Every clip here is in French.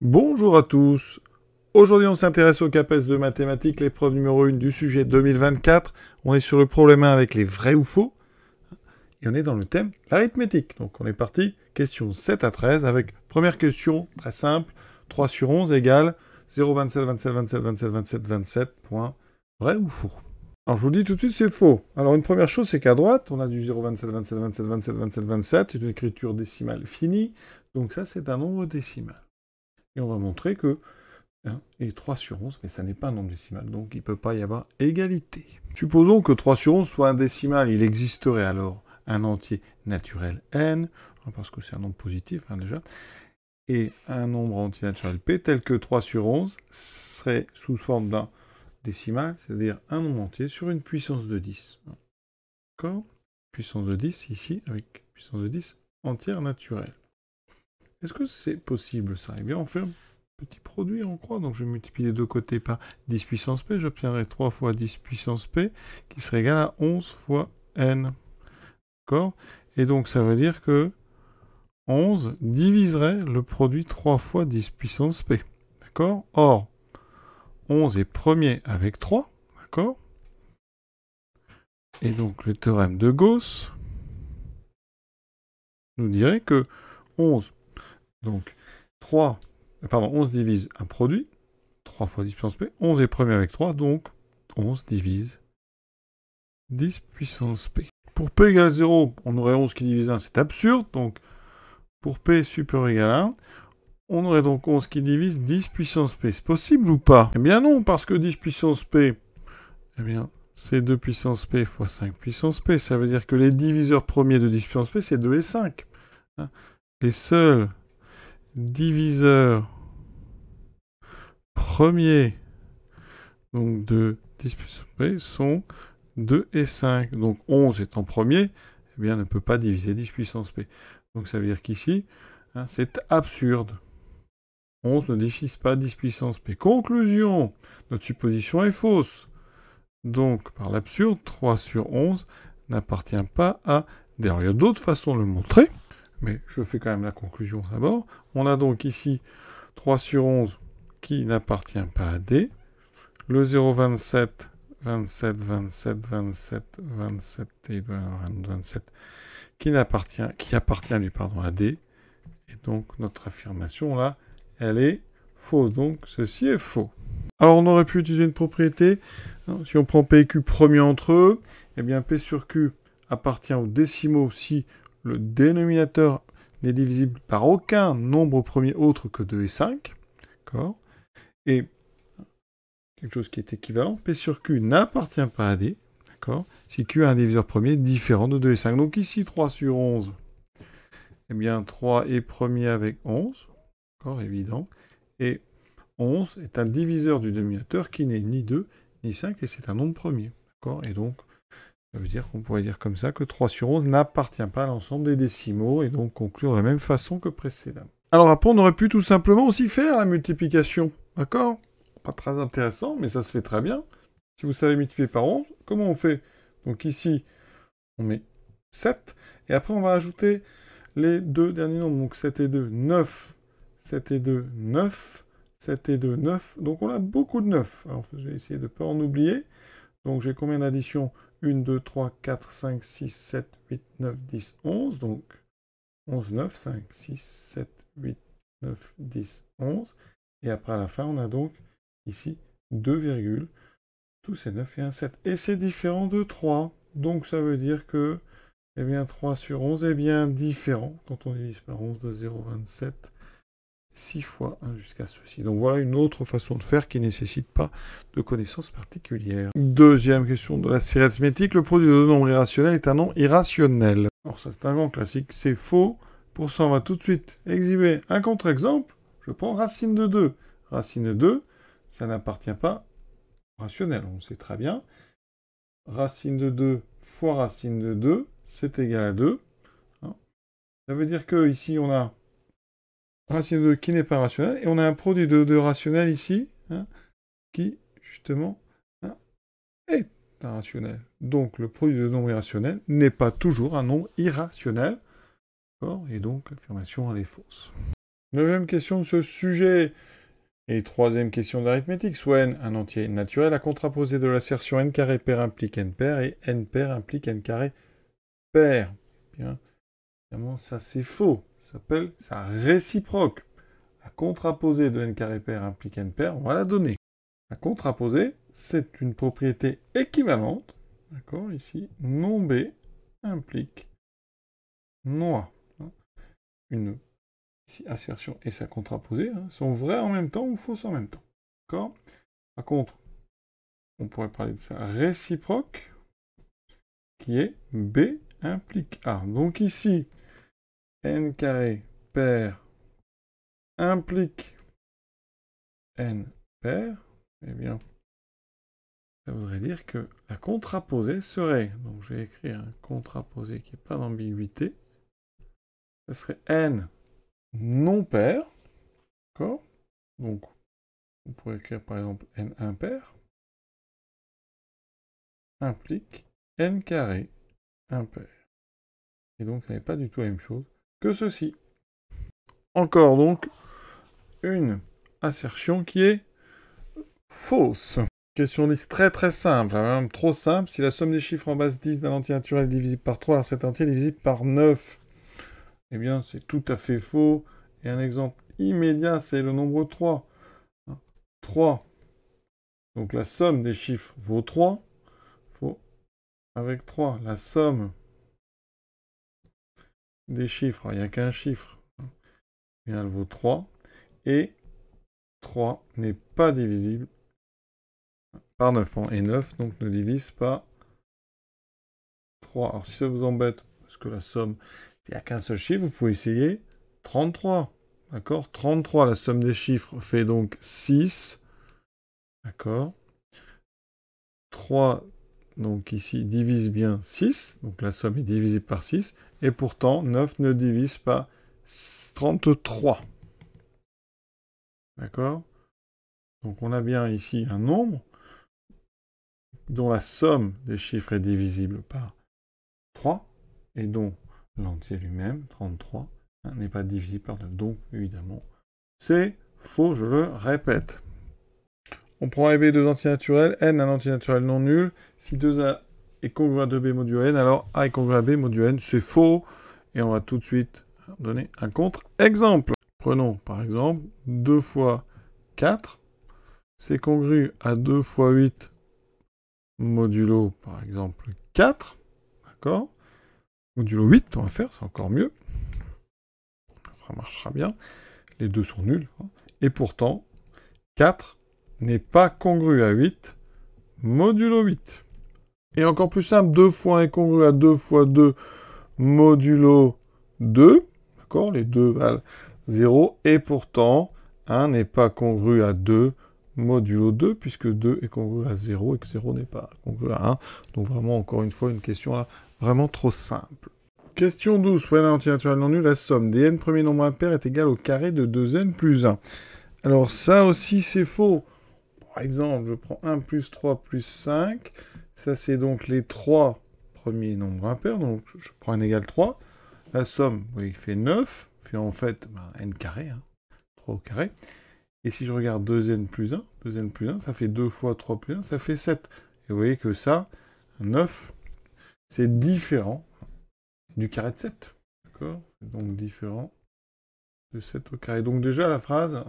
Bonjour à tous. Aujourd'hui, on s'intéresse au CAPES de mathématiques, l'épreuve numéro 1 du sujet 2024. On est sur le problème 1 avec les vrais ou faux. Et on est dans le thème l'arithmétique. Donc on est parti, question 7 à 13, avec première question, très simple, 3 sur 11 égale 0, 27, 27, 27, 27, 27, 27, point. Vrai ou faux? Alors je vous dis tout de suite, c'est faux. Alors une première chose, c'est qu'à droite, on a du 0, 27, 27, 27, 27, 27, 27, c'est une écriture décimale finie. Donc ça, c'est un nombre décimal. Et on va montrer que et 3 sur 11, mais ça n'est pas un nombre décimal, donc il ne peut pas y avoir égalité. Supposons que 3 sur 11 soit un décimal, il existerait alors un entier naturel n, parce que c'est un nombre positif déjà, et un nombre entier naturel p, tel que 3 sur 11 serait sous forme d'un décimal, c'est-à-dire un nombre entier sur une puissance de 10. D'accord? Puissance de 10 ici, avec puissance de 10 entière naturelle. Est-ce que c'est possible ça? Eh bien, on fait un petit produit en croix, donc je vais multiplier les deux côtés par 10 puissance p, j'obtiendrai 3 fois 10 puissance p, qui serait égal à 11 fois n. D'accord? Et donc, ça veut dire que 11 diviserait le produit 3 fois 10 puissance p. D'accord? Or, 11 est premier avec 3, d'accord? Et donc, le théorème de Gauss nous dirait que 11, donc 11 divise un produit, 3 fois 10 puissance p, 11 est premier avec 3, donc 11 divise 10 puissance p. Pour p égale 0, on aurait 11 qui divise 1, c'est absurde, donc pour p supérieur ou égal à 1, on aurait donc 11 qui divise 10 puissance p. C'est possible ou pas? Eh bien non, parce que 10 puissance p, eh bien, c'est 2 puissance p fois 5 puissance p. Ça veut dire que les diviseurs premiers de 10 puissance p, c'est 2 et 5. Les seuls diviseurs premiers donc de 10 puissance p sont 2 et 5. Donc 11 étant premier, eh bien, ne peut pas diviser 10 puissance p. Donc ça veut dire qu'ici, c'est absurde. 11 ne divise pas 10 puissance p. Conclusion, notre supposition est fausse. Donc, par l'absurde, 3 sur 11 n'appartient pas à D. Alors, il y a d'autres façons de le montrer, mais je fais quand même la conclusion d'abord. On a donc ici 3 sur 11 qui n'appartient pas à D. Le 0,27, 27, 27, 27, 27 et 27 qui appartient à D. Et donc, notre affirmation là, elle est fausse. Donc, ceci est faux. Alors, on aurait pu utiliser une propriété. Si on prend P et Q premiers entre eux, eh bien, P sur Q appartient aux décimaux si le dénominateur n'est divisible par aucun nombre premier autre que 2 et 5. D'accord? Et quelque chose qui est équivalent, P sur Q n'appartient pas à D. D'accord? Si Q a un diviseur premier différent de 2 et 5. Donc ici, 3 sur 11, eh bien, 3 est premier avec 11. D'accord, évident. Et 11 est un diviseur du dénominateur qui n'est ni 2 ni 5, et c'est un nombre premier. D'accord? Et donc, ça veut dire qu'on pourrait dire comme ça que 3 sur 11 n'appartient pas à l'ensemble des décimaux, et donc conclure de la même façon que précédemment. Alors après, on aurait pu tout simplement aussi faire la multiplication. D'accord? Pas très intéressant, mais ça se fait très bien. Si vous savez multiplier par 11, comment on fait? Donc ici, on met 7, et après on va ajouter les deux derniers nombres, donc 7 et 2, 9. 7 et 2, 9. 7 et 2, 9. Donc on a beaucoup de 9. Alors je vais essayer de ne pas en oublier. Donc j'ai combien d'additions? 1, 2, 3, 4, 5, 6, 7, 8, 9, 10, 11. Donc 11, 9, 5, 6, 7, 8, 9, 10, 11. Et après à la fin, on a donc ici 2 virgules. Tous ces 9 et un 7. Et c'est différent de 3. Donc ça veut dire que eh bien, 3 sur 11 est bien différent quand on divise par 11 de 0,27. 6 fois 1 jusqu'à ceci. Donc voilà une autre façon de faire qui ne nécessite pas de connaissances particulières. Deuxième question de la série arithmétique. Le produit de deux nombres irrationnels est un nombre irrationnel. Alors ça c'est un grand classique, c'est faux. Pour ça on va tout de suite exhiber un contre-exemple. Je prends racine de 2. Racine de 2, ça n'appartient pas au rationnel, on le sait très bien. Racine de 2 fois racine de 2, c'est égal à 2. Ça veut dire que ici on a racine de 2 qui n'est pas rationnel, et on a un produit de 2 rationnel ici, qui, justement, est un rationnel. Donc, le produit de nombres irrationnels n'est pas toujours un nombre irrationnel, et donc l'affirmation, elle est fausse. Neuvième question de ce sujet. Et troisième question d'arithmétique. Soit n un entier naturel à contraposer de l'assertion n carré pair implique n pair et n pair implique n carré pair. Bien, évidemment, ça c'est faux. Ça s'appelle ça réciproque. La contraposée de n carré pair implique n pair, on va la donner. La contraposée, c'est une propriété équivalente. D'accord, ici, non B implique non A. Une ici, assertion et sa contraposée sont vraies en même temps ou fausses en même temps. D'accord? Par contre, on pourrait parler de sa réciproque, qui est B implique A. Donc ici, n carré pair implique n pair, eh bien, ça voudrait dire que la contraposée serait, donc je vais écrire un contraposé qui n'est pas d'ambiguïté, ça serait n non pair, d'accord? Donc, on pourrait écrire par exemple n impair, implique n carré impair. Et donc, ça n'est pas du tout la même chose que ceci. Encore donc, une assertion qui est fausse. Question 10, très très simple, même trop simple. Si la somme des chiffres en base 10 d'un entier naturel est divisible par 3, alors cet entier est divisible par 9. Eh bien, c'est tout à fait faux. Et un exemple immédiat, c'est le nombre 3. 3. Donc la somme des chiffres vaut 3. Faut avec 3, la somme des chiffres, il n'y a qu'un chiffre, et elle vaut 3. Et 3 n'est pas divisible par 9. Et 9, donc, ne divise pas 3. Alors, si ça vous embête, parce que la somme, il n'y a qu'un seul chiffre, vous pouvez essayer 33. D'accord? 33, la somme des chiffres fait donc 6. D'accord? 3, donc ici, divise bien 6. Donc la somme est divisible par 6. Et pourtant, 9 ne divise pas 33. D'accord? Donc on a bien ici un nombre dont la somme des chiffres est divisible par 3 et dont l'entier lui-même, 33, n'est pas divisible par 9. Donc, évidemment, c'est faux, je le répète. On prend A et B deux entiers naturels, n un entier naturel non nul. Si 2A est congru à 2B modulo n, alors A est congru à B modulo n. C'est faux. Et on va tout de suite donner un contre-exemple. Prenons, par exemple, 2 fois 4. C'est congru à 2 fois 8 modulo, par exemple, 4. D'accord? Modulo 8, on va faire, c'est encore mieux. Ça marchera bien. Les deux sont nuls. Et pourtant, 4 n'est pas congru à 8 modulo 8. Et encore plus simple, 2 fois 1 est congru à 2 fois 2 modulo 2. D'accord? Les deux valent 0. Et pourtant, 1 n'est pas congru à 2 modulo 2, puisque 2 est congru à 0 et que 0 n'est pas congru à 1. Donc vraiment, encore une fois, une question là, vraiment trop simple. Question 12. Pour un entier naturel non nul, la somme des n premiers nombres impairs est égale au carré de 2n plus 1. Alors ça aussi, c'est faux. Par exemple, je prends 1 plus 3 plus 5. Ça, c'est donc les 3 premiers nombres impairs. Donc, je prends n égale 3. La somme, oui, fait 9. Fait en fait n carré. 3 au carré. Et si je regarde 2n plus 1, 2n plus 1, ça fait 2 fois 3 plus 1, ça fait 7. Et vous voyez que ça, 9, c'est différent du carré de 7. D'accord? C'est donc différent de 7 au carré. Donc déjà, la phrase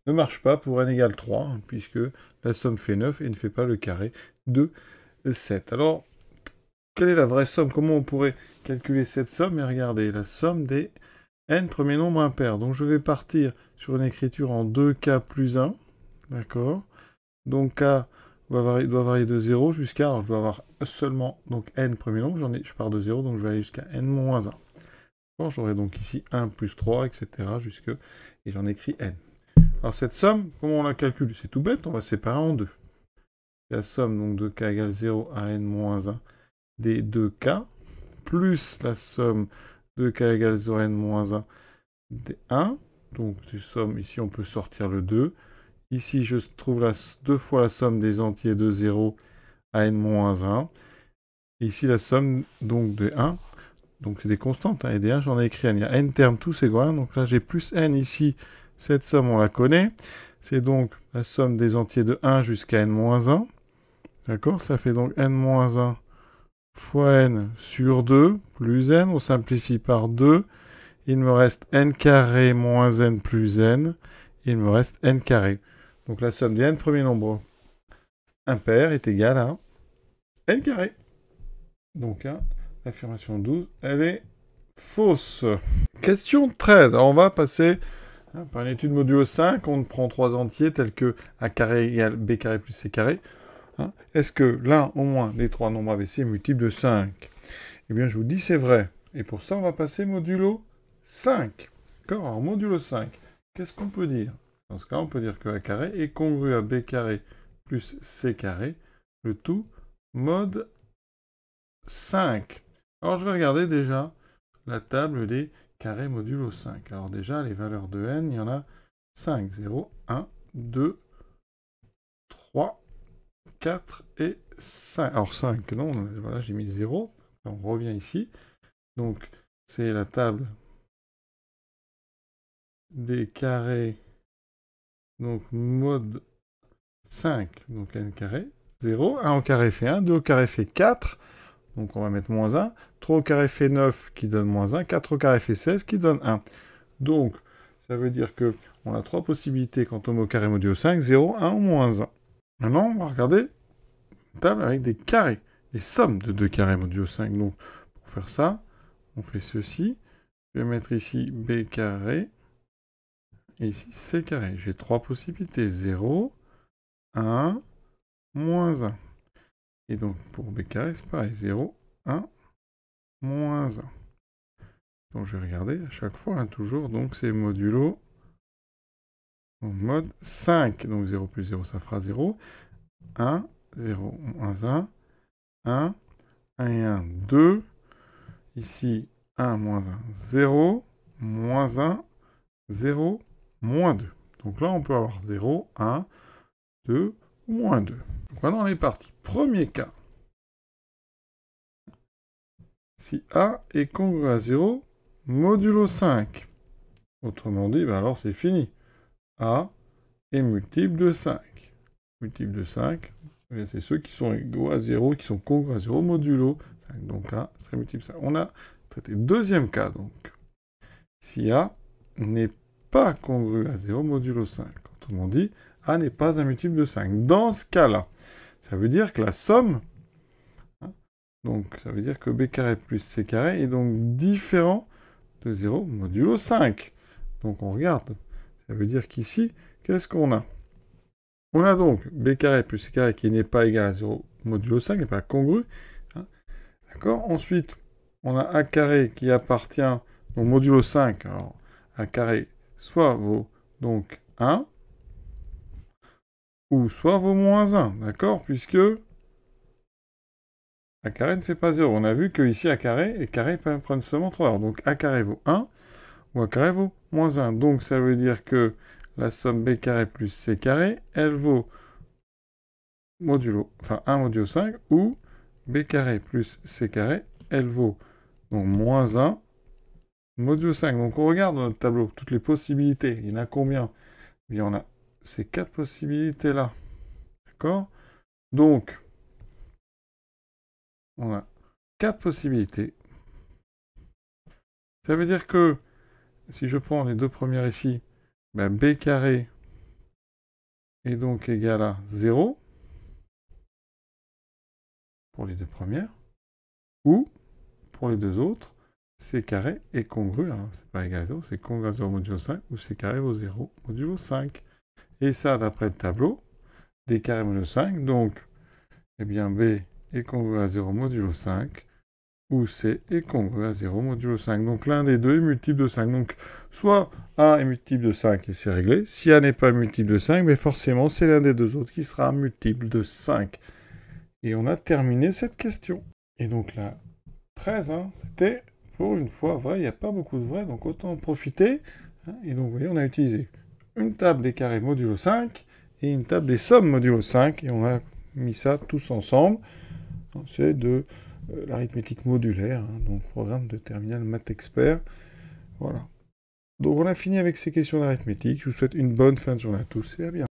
ne marche pas pour n égale 3, puisque la somme fait 9 et ne fait pas le carré de 7. Alors, quelle est la vraie somme? Comment on pourrait calculer cette somme? Et regardez, la somme des n premiers nombres impairs. Donc je vais partir sur une écriture en 2k plus 1. D'accord? Donc k doit varier de 0 jusqu'à... Alors je dois avoir seulement donc n premiers nombres. Je pars de 0, donc je vais aller jusqu'à n moins 1. J'aurai donc ici 1 plus 3, etc. jusque... Et j'en écris n. Alors cette somme, comment on la calcule? C'est tout bête, on va séparer en deux. La somme donc de k égale 0 à n moins 1 des 2k, plus la somme de k égale 0 à n moins 1 des 1. Donc ces sommes, ici on peut sortir le 2. Ici je trouve deux fois la somme des entiers de 0 à n moins 1. Et ici la somme donc de 1 donc c'est des constantes, hein, et des 1, j'en ai écrit n. Il y a n termes tous égaux à 1, donc là j'ai plus n ici. Cette somme, on la connaît. C'est donc la somme des entiers de 1 jusqu'à n-1. D'accord? Ça fait donc n-1 fois n sur 2 plus n. On simplifie par 2. Il me reste n carré moins n plus n. Il me reste n carré. Donc la somme des n premiers nombres impairs est égale à n carré. Donc l'affirmation 12, elle est fausse. Question 13. Alors on va passer par une étude modulo 5. On prend 3 entiers tels que a carré égale b carré plus c carré. Est-ce que l'un au moins des 3 nombres ABC est multiple de 5? Eh bien je vous dis c'est vrai. Et pour ça on va passer modulo 5. D'accord? Alors modulo 5, qu'est-ce qu'on peut dire? Dans ce cas, on peut dire que a carré est congru à b carré plus c carré, le tout mode 5. Alors je vais regarder déjà la table des carrés modulo 5. Alors déjà, les valeurs de n, il y en a 5. 0, 1, 2, 3, 4 et 5. Alors 5, non, voilà, j'ai mis le 0. On revient ici. Donc, c'est la table des carrés, donc mode 5, donc n carré, 0. 1 au carré fait 1, 2 au carré fait 4. Donc on va mettre moins 1. 3 au carré fait 9 qui donne moins 1. 4 au carré fait 16 qui donne 1. Donc, ça veut dire qu'on a 3 possibilités quand on met au carré modulo 5, 0, 1 ou moins 1. Maintenant, on va regarder une table avec des carrés, des sommes de 2 carrés modulo 5. Donc, pour faire ça, on fait ceci. Je vais mettre ici b carré et ici c carré. J'ai 3 possibilités, 0, 1, moins 1. Et donc, pour b carré, c'est pareil, 0, 1, moins 1. Donc, je vais regarder à chaque fois, toujours, donc c'est modulo en mode 5. Donc, 0 plus 0, ça fera 0. 1, 0, moins 1, 1, 1 et 1, 2. Ici, 1, moins 1, 0, moins 1, 0, moins 2. Donc là, on peut avoir 0, 1, 2, moins 2. Donc maintenant, on est parti. Premier cas. Si A est congru à 0, modulo 5. Autrement dit, ben alors c'est fini. A est multiple de 5. Multiple de 5, c'est ceux qui sont égaux à 0, qui sont congrus à 0, modulo 5. Donc A serait multiple de 5. On a traité deuxième cas, donc. Si A n'est pas congru à 0, modulo 5. Autrement dit, A n'est pas un multiple de 5. Dans ce cas-là, ça veut dire que la somme, donc ça veut dire que b carré plus c carré est donc différent de 0 modulo 5. Donc on regarde. Ça veut dire qu'ici, qu'est-ce qu'on a? On a donc b carré plus c carré qui n'est pas égal à 0 modulo 5, n'est pas congru. D'accord? Ensuite, on a a carré qui appartient au modulo 5. Alors, a carré soit vaut donc 1, ou soit vaut moins 1. D'accord? Puisque a carré ne fait pas 0. On a vu que ici a carré, et carré prennent seulement 3. Alors, donc a carré vaut 1, ou a carré vaut moins 1. Donc ça veut dire que la somme b carré plus c carré, elle vaut modulo, enfin 1 modulo 5, ou b carré plus c carré, elle vaut donc moins 1 modulo 5. Donc on regarde dans notre tableau toutes les possibilités. Il y en a combien? Il y en a ces 4 possibilités-là. D'accord? Donc, on a 4 possibilités. Ça veut dire que, si je prends les deux premières ici, ben b carré est donc égal à 0 pour les deux premières, ou, pour les deux autres, c carré est congru, hein, c'est pas égal à 0, c'est congru à 0 modulo 5, ou c carré vaut 0 modulo 5. Et ça, d'après le tableau, d carré modulo 5, donc, eh bien, b est congru à 0 modulo 5, ou c est congru à 0 modulo 5. Donc l'un des deux est multiple de 5. Donc soit A est multiple de 5 et c'est réglé. Si A n'est pas multiple de 5, mais forcément c'est l'un des deux autres qui sera multiple de 5. Et on a terminé cette question. Et donc là, 13, c'était pour une fois vrai. Il n'y a pas beaucoup de vrai, donc autant en profiter. Et donc vous voyez, on a utilisé une table des carrés modulo 5 et une table des sommes modulo 5. Et on a mis ça tous ensemble. C'est de l'arithmétique modulaire, hein, donc programme de terminal Math Expert. Voilà. Donc on a fini avec ces questions d'arithmétique. Je vous souhaite une bonne fin de journée à tous et à bientôt.